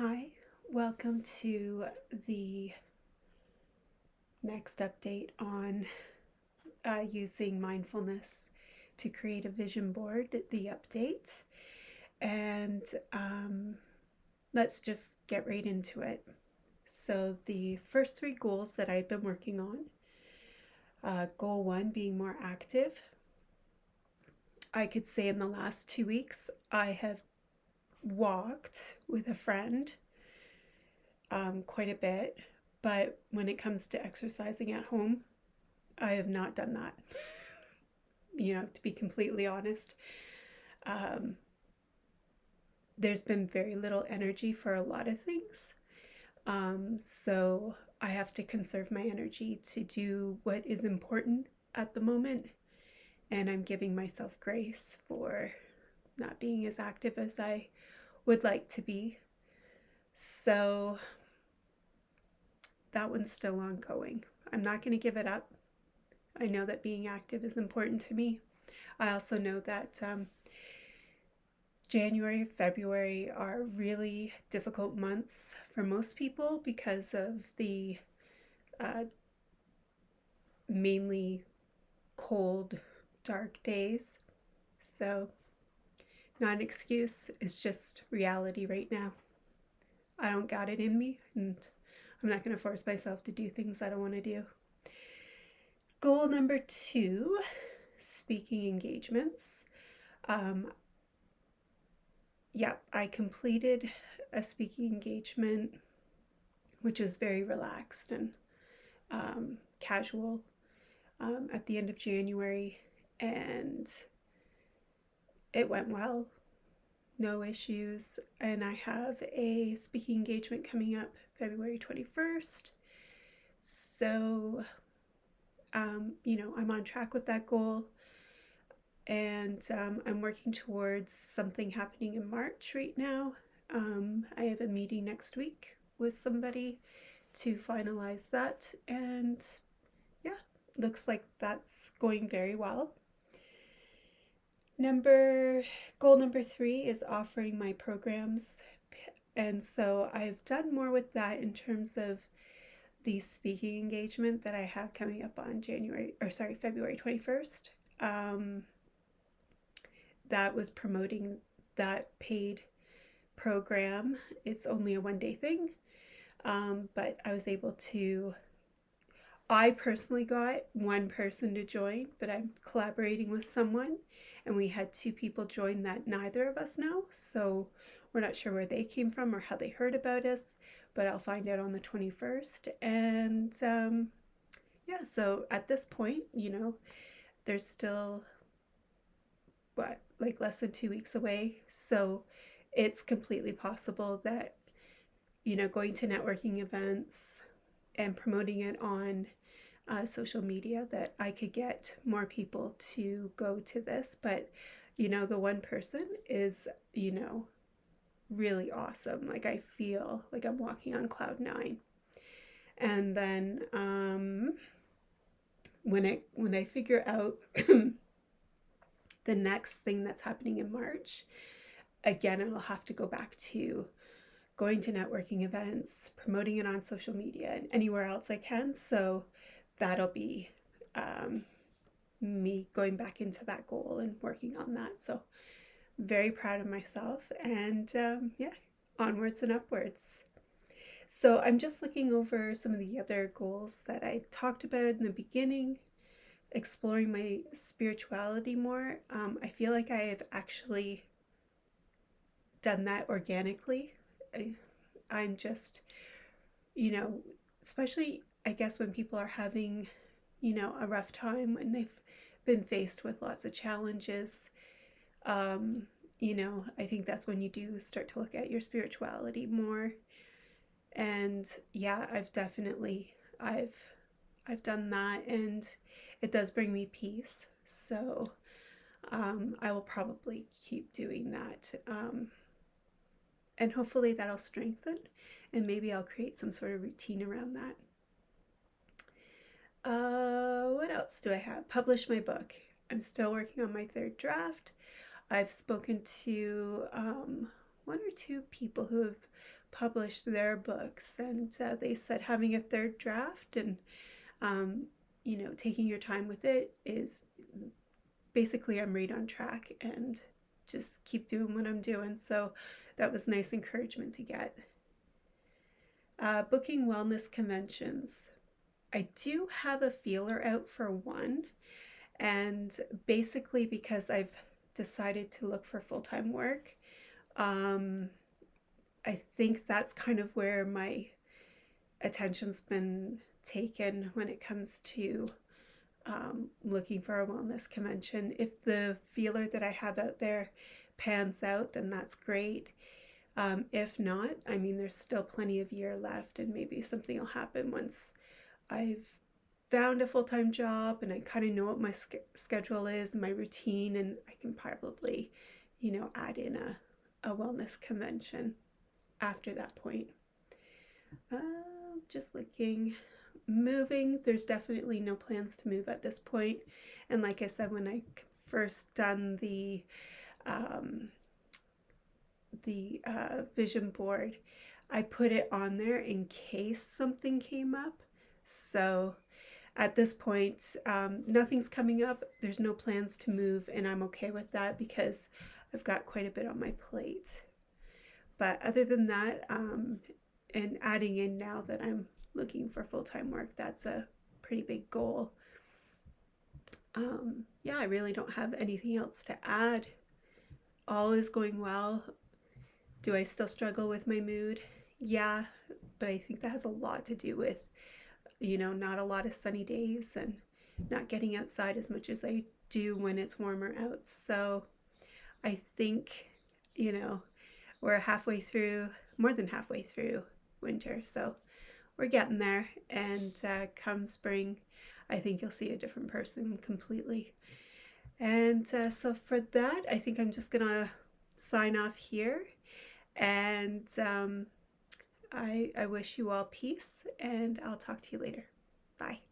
Hi, welcome to the next update on using mindfulness to create a vision board, the update. And let's just get right into it. So, the first three goals that I've been working on, goal one being more active. I could say in the last 2 weeks, I have walked with a friend quite a bit, but when it comes to exercising at home, I have not done that. To be completely honest, um, there's been very little energy for a lot of things. So I have to conserve my energy to do what is important at the moment. And I'm giving myself grace for not being as active as I would like to be. So that one's still ongoing. I'm not going to give it up. I know that being active is important to me. I also know that January, February are really difficult months for most people because of the mainly cold, dark days. So, not an excuse, it's just reality right now. I don't got it in me, and I'm not going to force myself to do things I don't want to do. Goal number 2, speaking engagements. I completed a speaking engagement, which was very relaxed and casual at the end of January, and it went well. No issues. And I have a speaking engagement coming up February 21st. So, I'm on track with that goal. And I'm working towards something happening in March right now. I have a meeting next week with somebody to finalize that. And yeah, looks like that's going very well. Goal number 3 is offering my programs. And so I've done more with that in terms of the speaking engagement that I have coming up on February 21st. That was promoting that paid program. It's only a 1-day thing, but I was able to. I personally got one person to join, but I'm collaborating with someone, and we had 2 people join that neither of us know, so we're not sure where they came from or how they heard about us, but I'll find out on the 21st. And so at this point, there's still less than 2 weeks away, so it's completely possible that going to networking events and promoting it on social media, that I could get more people to go to this. But the one person is really awesome. Like, I feel like I'm walking on cloud 9. And then when I figure out the next thing that's happening in March, again, I'll have to go back to going to networking events, promoting it on social media, and anywhere else I can. So that'll be me going back into that goal and working on that. So very proud of myself, and onwards and upwards. So I'm just looking over some of the other goals that I talked about in the beginning, exploring my spirituality more. I feel like I have actually done that organically. I'm just, especially I guess when people are having, a rough time, when they've been faced with lots of challenges, I think that's when you do start to look at your spirituality more. And yeah, I've done that, and it does bring me peace. So I will probably keep doing that. And hopefully that'll strengthen, and maybe I'll create some sort of routine around that. What else do I have? Publish my book. I'm still working on my 3rd draft. I've spoken to one or two people who have published their books, and they said having a third draft and taking your time with it is basically I'm right on track and just keep doing what I'm doing. So that was nice encouragement to get. Booking wellness conventions. I do have a feeler out for one, and basically because I've decided to look for full-time work, I think that's kind of where my attention's been taken when it comes to looking for a wellness convention. If the feeler that I have out there pans out, then that's great. If not, I mean, there's still plenty of year left, and maybe something will happen once I've found a full-time job and I kind of know what my schedule is and my routine, and I can probably, add in a wellness convention after that point. Just looking. Moving, there's definitely no plans to move at this point. And like I said, when I first done the vision board, I put it on there in case something came up. So at this point, nothing's coming up. There's no plans to move, and I'm okay with that because I've got quite a bit on my plate. But other than that, and adding in now that I'm looking for full-time work, that's a pretty big goal. Yeah, I really don't have anything else to add. All is going well. Do I still struggle with my mood? Yeah, but I think that has a lot to do with, not a lot of sunny days and not getting outside as much as I do when it's warmer out. So I think, we're halfway through, more than halfway through winter. So we're getting there, and come spring, I think you'll see a different person completely. And so for that, I think I'm just gonna sign off here, and I wish you all peace, and I'll talk to you later. Bye.